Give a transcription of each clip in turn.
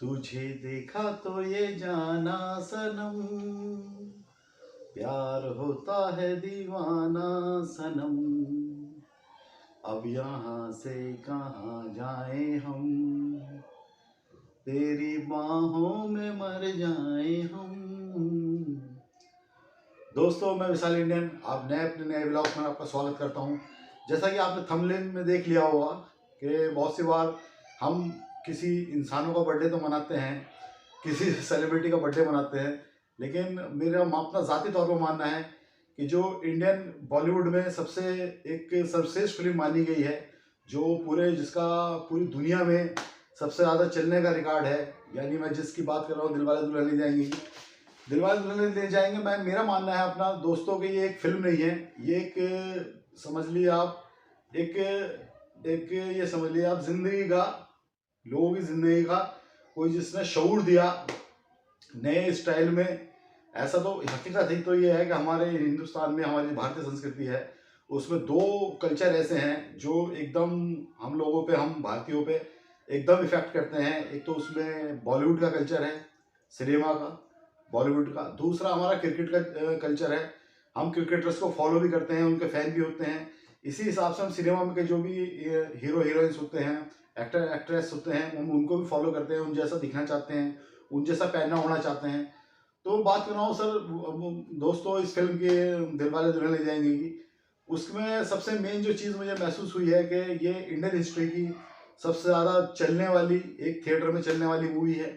तुझे देखा तो ये जाना सनम, प्यार होता है दीवाना सनम। अब यहाँ से कहाँ जाए हम, तेरी बाहों में मर जाए हम। दोस्तों, मैं विशाल इंडियन आप अपने नए ब्लॉग में आपका स्वागत करता हूं। जैसा कि आपने थंबनेल में देख लिया होगा कि बहुत सी बार हम किसी इंसानों का बर्थडे तो मनाते हैं, किसी सेलिब्रिटी का बर्थडे मनाते हैं, लेकिन मेरा अपना ज़ाती तौर पर मानना है कि जो इंडियन बॉलीवुड में सबसे एक सर्वश्रेष्ठ फिल्म मानी गई है, जो जिसका पूरी दुनिया में सबसे ज़्यादा चलने का रिकॉर्ड है, यानी मैं जिसकी बात कर रहा हूँ दिलवाले दुल्हनिया ले जाएंगे। दिलवाले दुल्हनिया ले जाएंगे, मेरा मानना है अपना दोस्तों कि ये एक फिल्म नहीं है, ये एक समझ लीजिए आप एक एक ये समझ लीजिए आप जिंदगी का, लोगों की जिंदगी का कोई जिसने शऊर दिया नए स्टाइल में। ऐसा तो हकीकत ही तो ये है कि हमारे हिंदुस्तान में हमारी भारतीय संस्कृति है, उसमें दो कल्चर ऐसे हैं जो एकदम हम लोगों पे, हम भारतीयों पे एकदम इफेक्ट करते हैं। एक तो उसमें बॉलीवुड का कल्चर है, सिनेमा का, बॉलीवुड का। दूसरा हमारा क्रिकेट का कल्चर है, हम क्रिकेटर्स को फॉलो भी करते हैं, उनके फैन भी होते हैं। इसी हिसाब से हम सिनेमा में के जो भी हीरो हीरोइंस होते हैं, एक्टर एक्ट्रेस होते हैं, उनको भी फॉलो करते हैं, उन जैसा दिखना चाहते हैं, उन जैसा पहनना होना चाहते हैं। तो बात कर रहा हूँ सर दोस्तों इस फिल्म के दिलवाले दुल्हनिया ले जाएंगे की। उसमें सबसे मेन जो चीज़ मुझे महसूस हुई है कि ये इंडियन हिस्ट्री की सबसे ज़्यादा चलने वाली, एक थिएटर में चलने वाली मूवी है।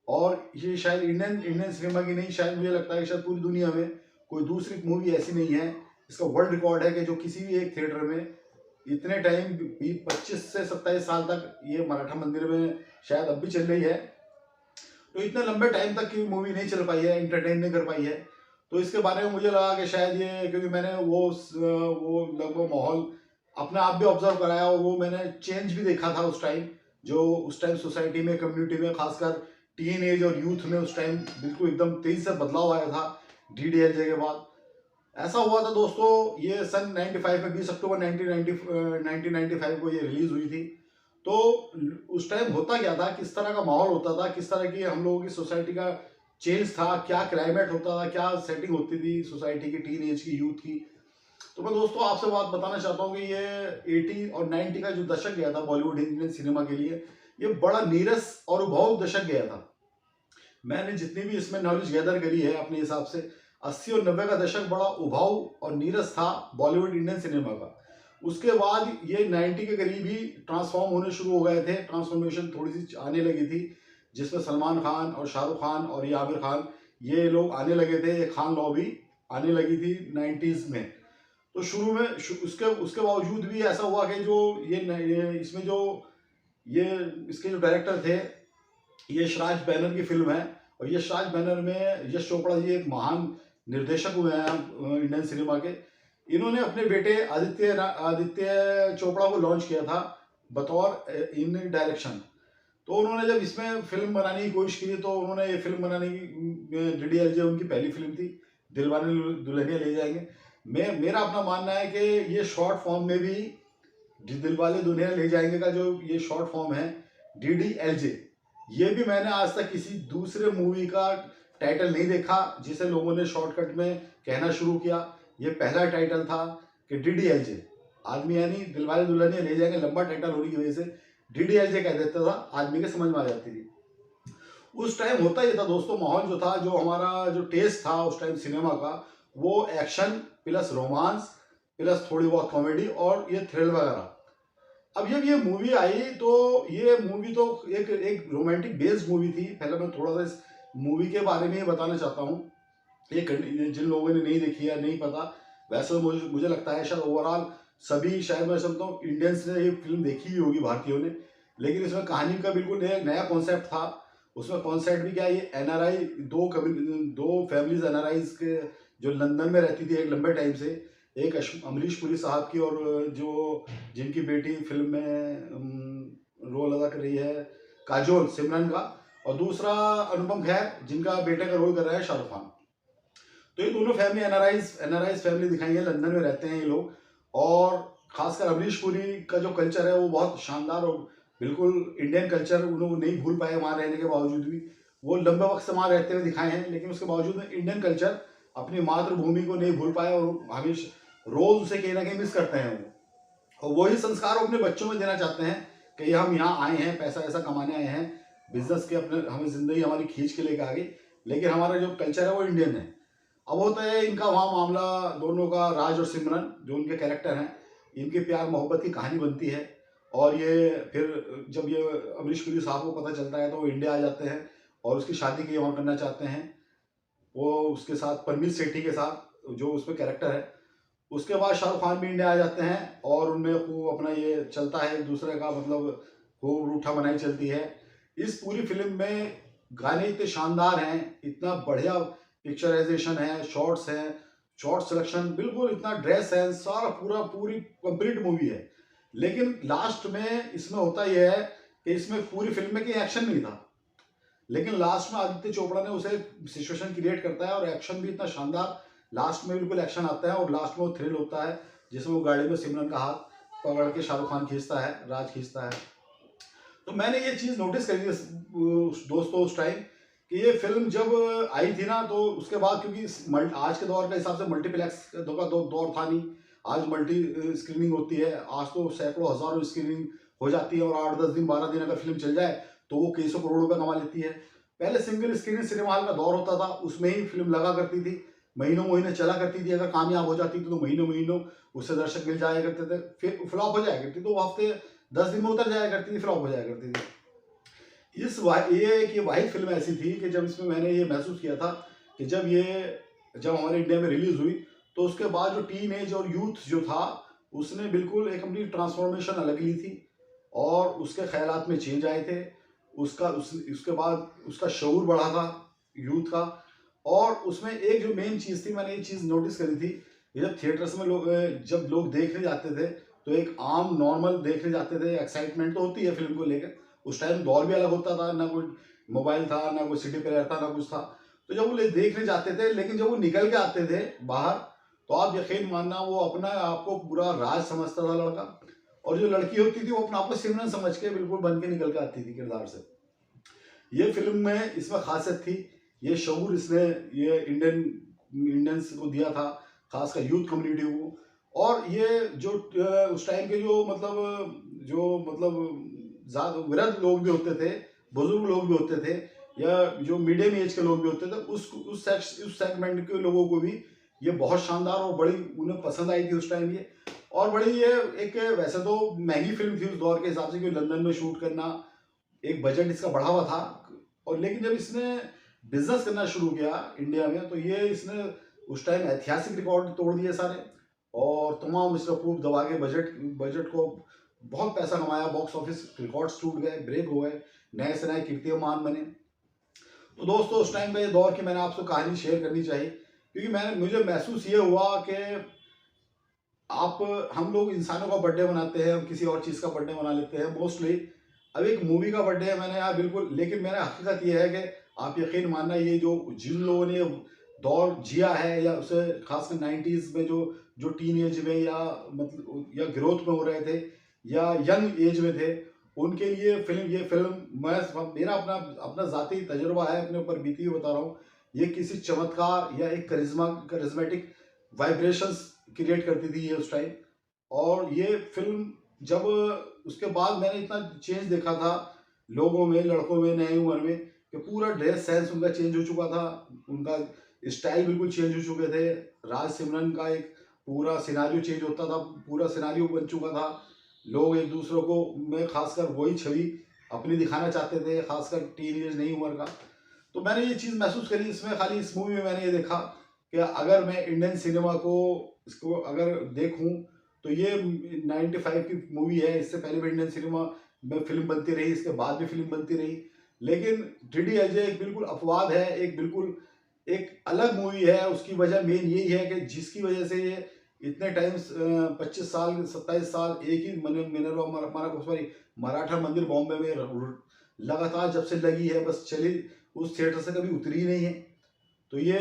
और ये शायद इंडियन इंडियन सिनेमा की नहीं, शायद मुझे लगता है कि शायद पूरी दुनिया में कोई दूसरी मूवी ऐसी नहीं है। इसका वर्ल्ड रिकॉर्ड है कि जो किसी भी एक थिएटर में इतने टाइम 25 से 27 साल तक ये मराठा मंदिर में शायद अब भी चल रही है, तो इतने लंबे टाइम तक की मूवी नहीं चल पाई है, एंटरटेन नहीं कर पाई है। तो इसके बारे में मुझे लगा कि शायद ये, क्योंकि मैंने वो लगभग माहौल अपने आप भी ऑब्जर्व कराया और वो मैंने चेंज भी देखा था उस टाइम, जो उस टाइम सोसाइटी में, कम्युनिटी में, खासकर टीन एज और यूथ में उस टाइम बिल्कुल एकदम तेजी से बदलाव आया था डीडीएलजे के बाद। ऐसा हुआ था दोस्तों, ये सन 95 में 20 अक्टूबर 1995 को ये रिलीज हुई थी। तो उस टाइम होता क्या था, किस तरह का माहौल होता था, किस तरह की हम लोगों की सोसाइटी का चेंज था, क्या क्लाइमेट होता था, क्या सेटिंग होती थी सोसाइटी की, टीन एज की, यूथ की। तो मैं दोस्तों आपसे बात बताना चाहता हूँ कि ये 80 और 90 का जो दशक गया था बॉलीवुड इंडियन सिनेमा के लिए, ये बड़ा नीरस और उपभावुक दशक गया था। मैंने जितनी भी इसमें नॉलेज गैदर करी है अपने हिसाब से, 80 और 90 का दशक बड़ा उभाऊ और नीरस था बॉलीवुड इंडियन सिनेमा का। उसके बाद ये 90 के करीब ही ट्रांसफॉर्म होने शुरू हो गए थे, ट्रांसफॉर्मेशन थोड़ी सी आने लगी थी, जिसमें सलमान खान और शाहरुख खान और ये आमिर खान, ये लोग आने लगे थे, ये खान लॉबी आने लगी थी 90s में। तो शुरू में उसके उसके बावजूद भी ऐसा हुआ कि जो ये इसमें जो ये इसके जो डायरेक्टर थे, ये यशराज बैनर की फिल्म है, और यशराज बैनर में यश चोपड़ा जी एक महान निर्देशक हुए हैं इंडियन सिनेमा के। इन्होंने अपने बेटे आदित्य आदित्य चोपड़ा को लॉन्च किया था बतौर इन डायरेक्शन। तो उन्होंने जब इसमें फिल्म बनाने की कोशिश की, तो उन्होंने ये फिल्म बनाने की, डीडीएलजे उनकी पहली फिल्म थी, दिलवाले दुल्हनिया ले जाएंगे। मेरा अपना मानना है कि ये शॉर्ट फॉर्म में भी दिलवाले दुल्हनिया ले जाएंगे का जो ये शॉर्ट फॉर्म है डीडीएलजे, ये भी मैंने आज तक किसी दूसरे मूवी का टाइटल नहीं देखा जिसे लोगों ने शॉर्टकट में कहना शुरू किया। ये पहला टाइटल था कि डीडीएलजे, आदमी यानी दिलवाले दुल्हनिया ले जाएंगे, लंबा टाइटल होने की वजह से डीडीएलजे कह देता था, आदमी के समझ में आ जाती थी। उस टाइम होता ही था दोस्तों, माहौल जो था, जो हमारा जो टेस्ट था उस टाइम सिनेमा का, वो एक्शन प्लस रोमांस प्लस थोड़ी बहुत कॉमेडी और ये थ्रिल वगैरह। अब जब ये मूवी आई तो ये मूवी तो एक एक रोमांटिक बेस्ड मूवी थी। पहले मैं थोड़ा सा इस मूवी के बारे में ही बताना चाहता हूँ, ये जिन लोगों ने नहीं देखी है नहीं पता। वैसे तो मुझे लगता है शायद ओवरऑल सभी, शायद मैं समझता हूँ इंडियंस ने ये फिल्म देखी ही होगी, भारतीयों ने। लेकिन इसमें कहानी का बिल्कुल नया कॉन्सेप्ट था। उसमें कॉन्सेप्ट भी क्या है, ये एनआरआई, दो फैमिलीज एनआरआईज के जो लंदन में रहती थी एक लंबे टाइम से, एक अमरीश पुरी साहब की, और जो जिनकी बेटी फिल्म में रोल अदा कर रही है काजोल सिमरन का, और दूसरा अनुपम खेर जिनका बेटे का रोल कर रहा है शाहरुख खान। तो ये दोनों फैमिली एनआरआईज फैमिली दिखाई है, लंदन में रहते हैं ये लोग। और खासकर अमरीश पुरी का जो कल्चर है वो बहुत शानदार और बिल्कुल इंडियन कल्चर उन्होंने नहीं भूल पाए वहाँ रहने के बावजूद भी। वो लंबे वक्त से वहाँ रहते हुए दिखाए हैं, लेकिन उसके बावजूद में इंडियन कल्चर, अपनी मातृभूमि को नहीं भूल पाए और हमेशा रोज उसे कहीं ना कहीं मिस करते हैं वो। और वही संस्कार वो अपने बच्चों में देना चाहते हैं कि हम यहाँ आए हैं, पैसा ऐसा कमाने आए हैं, बिजनेस के अपने हमें जिंदगी हमारी खींच के लेकर आ गई, लेकिन हमारा जो कल्चर है वो इंडियन है। अब होता है इनका वहाँ मामला, दोनों का, राज और सिमरन जो उनके कैरेक्टर हैं, इनके प्यार मोहब्बत की कहानी बनती है। और ये फिर जब ये अमरीश पुरी साहब को पता चलता है तो वो इंडिया आ जाते हैं और उसकी शादी की वहाँ करना चाहते हैं, वो उसके साथ परमीत सेठी के साथ जो उसमें कैरेक्टर है। उसके बाद शाहरुख खान भी इंडिया आ जाते हैं और उनमें खूब अपना ये चलता है एक दूसरे का, मतलब खूब रूठा बनाई चलती है। इस पूरी फिल्म में गाने इतने शानदार हैं, इतना बढ़िया पिक्चराइजेशन है, शॉट्स हैं, शॉर्ट सिलेक्शन, बिल्कुल इतना ड्रेस है, सारा पूरा पूरी कंप्लीट मूवी है। लेकिन लास्ट में इसमें होता यह है कि इसमें पूरी फिल्म में कोई एक्शन नहीं था, लेकिन लास्ट में आदित्य चोपड़ा ने उसे सिचुएशन क्रिएट करता है और एक्शन भी इतना शानदार, लास्ट में बिल्कुल एक्शन आता है और लास्ट में वो थ्रिल होता है जिसमें वो गाड़ी में सिमरन का हाथ पकड़ के शाहरुख खान खींचता है, राज खींचता है। तो मैंने ये चीज़ नोटिस करी थी दोस्तों उस टाइम कि ये फिल्म जब आई थी ना, तो उसके बाद, क्योंकि आज के दौर के हिसाब से मल्टीप्लेक्स का दौर था नहीं, आज मल्टी स्क्रीनिंग होती है, आज तो सैकड़ों हजारों स्क्रीनिंग हो जाती है और 8-10 दिन 12 दिन अगर फिल्म चल जाए तो वो कई सौ करोड़ रुपए कमा लेती है। पहले सिंगल स्क्रीन सिनेमा हॉल का दौर होता था, उसमें ही फिल्म लगा करती थी, महीनों महीने चला करती थी, अगर कामयाब हो जाती थी तो महीनों महीनों उससे दर्शक मिल जाया करते थे, फिर फ्लॉप हो जाया करती तो वो हफ्ते 10 दिन में उतर जाया करती थी, फ्लॉप हो जाया करती थी। ये कि वाहिद फिल्म ऐसी थी कि जब इसमें मैंने ये महसूस किया था कि जब हमारे इंडिया में रिलीज हुई तो उसके बाद जो टीन एज और यूथ जो था उसने बिल्कुल एक अपनी ट्रांसफॉर्मेशन अलग ली थी और उसके ख्यालात में चेंज आए थे। उसके बाद उसका शऊर बढ़ा था यूथ का। और उसमें एक जो मेन चीज़ थी, मैंने ये चीज़ नोटिस करी थी कि जब थिएटर्स में जब लोग देखने जाते थे तो एक आम नॉर्मल देखने जाते थे, एक्साइटमेंट तो होती है फिल्म को लेकर, उस टाइम दौर भी अलग होता था, ना कोई मोबाइल था, ना कोई सीडी प्लेयर था, ना कुछ था। तो जब वो देखने जाते थे, लेकिन जब वो निकल के आते थे बाहर तो आप यकीन मानना वो अपना आपको पूरा राज समझता था लड़का, और जो लड़की होती थी वो अपने आप को सिमरन समझ के बिल्कुल बन के निकल के आती थी किरदार से। ये फिल्म में इसमें खासियत थी, ये शऊर इसने ये इंडियंस को दिया था, खासकर यूथ कम्युनिटी को। और ये जो उस टाइम के जो मतलब ज़्यादा वृद्ध लोग भी होते थे, बुजुर्ग लोग भी होते थे, या जो मीडियम एज के लोग भी होते थे, उस सेगमेंट के लोगों को भी ये बहुत शानदार और बड़ी उन्हें पसंद आई थी उस टाइम ये। और बड़ी ये एक, वैसे तो महंगी फिल्म थी उस दौर के हिसाब से, क्योंकि लंदन में शूट करना, एक बजट इसका बढ़ा हुआ था। और लेकिन जब इसने बिजनेस करना शुरू किया इंडिया में तो ये इसने उस टाइम ऐतिहासिक रिकॉर्ड तोड़ दिए सारे, और तमाम इसका खूब दबा के बजट को बहुत पैसा कमाया, बॉक्स ऑफिस रिकॉर्ड्स टूट गए, ब्रेक हो गए, नए से नए कीर्तिमान बने। तो दोस्तों उस टाइम का ये दौर की मैंने आपसे कहानी शेयर करनी चाहिए, क्योंकि मुझे महसूस ये हुआ कि आप हम लोग इंसानों का बर्थडे मनाते हैं, हम किसी और चीज़ का बर्थडे मना लेते हैं मोस्टली। अब एक मूवी का बर्थडे है, मैंने यार बिल्कुल, लेकिन मैंने हकीकत ये है कि आप यकीन मानना, ये जो जिन लोगों ने दौर जिया है, या उसे खासकर 90s में जो टीन एज में या मतलब या ग्रोथ में हो रहे थे या यंग एज में थे, उनके लिए ये फिल्म मेरा अपना अपना ज़ाती तजुर्बा है, अपने ऊपर बीती हुई बता रहा हूँ। ये किसी चमत्कार या एक करिज्मेटिक वाइब्रेशंस क्रिएट करती थी ये उस टाइम। और ये फिल्म जब उसके बाद मैंने इतना चेंज देखा था लोगों में, लड़कों में, नई उम्र में, कि पूरा ड्रेस सेंस उनका चेंज हो चुका था, उनका स्टाइल बिल्कुल चेंज हो चुके थे। राज सिमरन का एक पूरा सिनारियो चेंज होता था, पूरा सिनारियो बन चुका था। लोग एक दूसरे को में खासकर वही छवि अपनी दिखाना चाहते थे, खासकर टीन एज नई उम्र का। तो मैंने ये चीज़ महसूस करी इसमें, खाली इस मूवी में मैंने ये देखा कि अगर मैं इंडियन सिनेमा को इसको अगर देखूं तो ये 95 की मूवी है, इससे पहले भी इंडियन सिनेमा में फिल्म बनती रही, इसके बाद भी फिल्म बनती रही, लेकिन डी अजय एक बिल्कुल अपवाद है, एक बिल्कुल एक अलग मूवी है। उसकी वजह मेन यही है कि जिसकी वजह से ये इतने टाइम 25 साल 27 साल एक ही मराठा मंदिर बॉम्बे में लगातार जब से लगी है, बस चली, उस थिएटर से कभी उतरी नहीं है। तो ये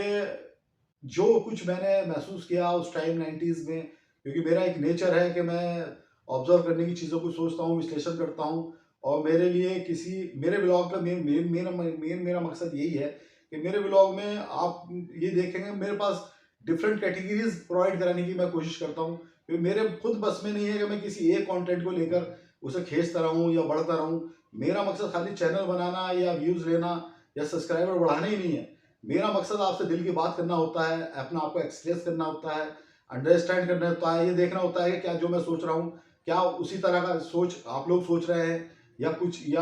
जो कुछ मैंने महसूस किया उस टाइम 90s में, क्योंकि मेरा एक नेचर है कि मैं ऑब्जर्व करने की चीज़ों को सोचता हूँ, विश्लेषण करता हूँ, और मेरे लिए मेरे ब्लॉग का मेरा मकसद यही है कि मेरे ब्लॉग में आप ये देखेंगे मेरे पास डिफरेंट कैटेगरीज प्रोवाइड कराने की मैं कोशिश करता हूँ, क्योंकि मेरे खुद बस में नहीं है कि मैं किसी एक कंटेंट को लेकर उसे खींचता रहूँ या बढ़ता रहूँ। मेरा मकसद खाली चैनल बनाना या व्यूज़ लेना या सब्सक्राइबर बढ़ाना ही नहीं है। मेरा मकसद आपसे दिल की बात करना होता है, अपना आपको एक्सप्रेस करना होता है, अंडरस्टैंड करना होता है, ये देखना होता है कि क्या जो मैं सोच रहा हूँ क्या उसी तरह का सोच आप लोग सोच रहे हैं, या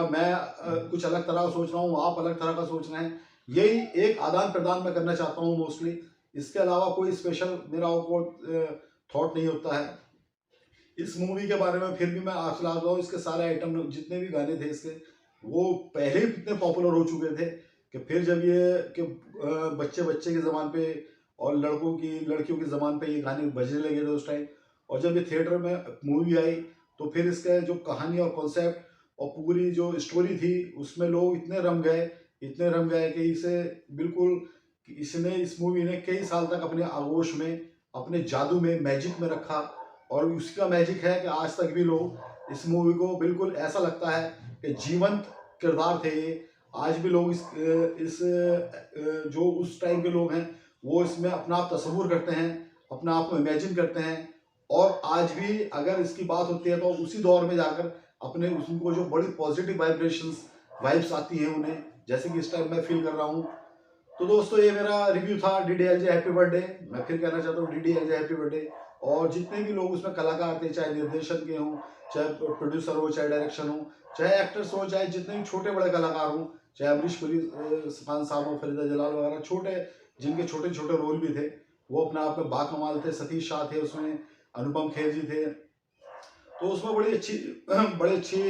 मैं कुछ अलग तरह का सोच रहा हूँ, आप अलग तरह का सोच रहे हैं। यही एक आदान प्रदान मैं करना चाहता हूँ मोस्टली। इसके अलावा कोई स्पेशल मेरा थॉट नहीं होता है। इस मूवी के बारे में फिर भी मैं आपसे ला रहा हूँ, इसके सारे आइटम जितने भी गाने थे इसके, वो पहले ही इतने पॉपुलर हो चुके थे कि फिर जब ये कि बच्चे बच्चे के ज़बान पे और लड़कियों की ज़बान पे ये गाने बजने लगे थे उस टाइम, और जब ये थिएटर में मूवी आई तो फिर इसका जो कहानी और कॉन्सेप्ट और पूरी जो स्टोरी थी उसमें लोग इतने रम गए कि इस मूवी ने कई साल तक अपने आगोश में, अपने जादू में, मैजिक में रखा। और उसका मैजिक है कि आज तक भी लोग इस मूवी को बिल्कुल ऐसा लगता है कि जीवंत किरदार थे ये। आज भी लोग जो उस टाइम के लोग हैं वो इसमें अपना आप तस्वुर करते हैं, अपना आप को इमेजिन करते हैं, और आज भी अगर इसकी बात होती है तो उसी दौर में जाकर अपने उनको जो बड़ी पॉजिटिव वाइब्स आती हैं उन्हें, जैसे कि इस टाइम मैं फील कर रहा हूँ। तो दोस्तों ये मेरा रिव्यू था DDLJ हैप्पी बर्थडे। मैं फिर कहना चाहता हूँ DDLJ हैप्पी बर्थडे। और जितने भी लोग उसमें कलाकार थे, चाहे निर्देशन के हों, चाहे प्रोड्यूसर हो, चाहे डायरेक्शन हो, चाहे एक्टर्स हो, चाहे जितने भी छोटे बड़े कलाकार हों, चाहे अमरीश पुरी खान साहब हो, फरीदा जलाल वगैरह, जिनके छोटे छोटे रोल भी थे, वो अपने आप में बाकमाल थे। सतीश शाह थे उसमें, अनुपम खेर जी थे। तो उसमें बड़ी अच्छी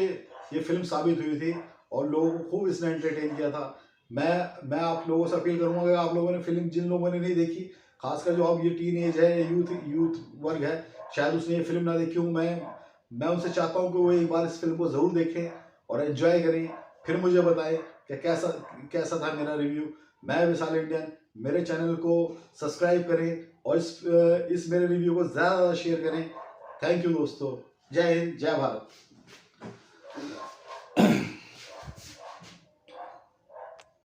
ये फिल्म साबित हुई थी और लोगों को खूब इसने एंटरटेन किया था। मैं आप लोगों से अपील करूंगा कि आप लोगों ने फिल्म, जिन लोगों ने नहीं देखी, खासकर जो अब ये टीन एज है, यूथ वर्ग है, शायद उसने ये फिल्म ना देखी हूँ, मैं उनसे चाहता हूँ कि वो एक बार इस फिल्म को ज़रूर देखें और एंजॉय करें, फिर मुझे बताएं कि कैसा था मेरा रिव्यू। मैं विशाल इंडियन, मेरे चैनल को सब्सक्राइब करें और इस मेरे रिव्यू को ज़्यादा शेयर करें। थैंक यू दोस्तों। जय हिंद, जय भारत।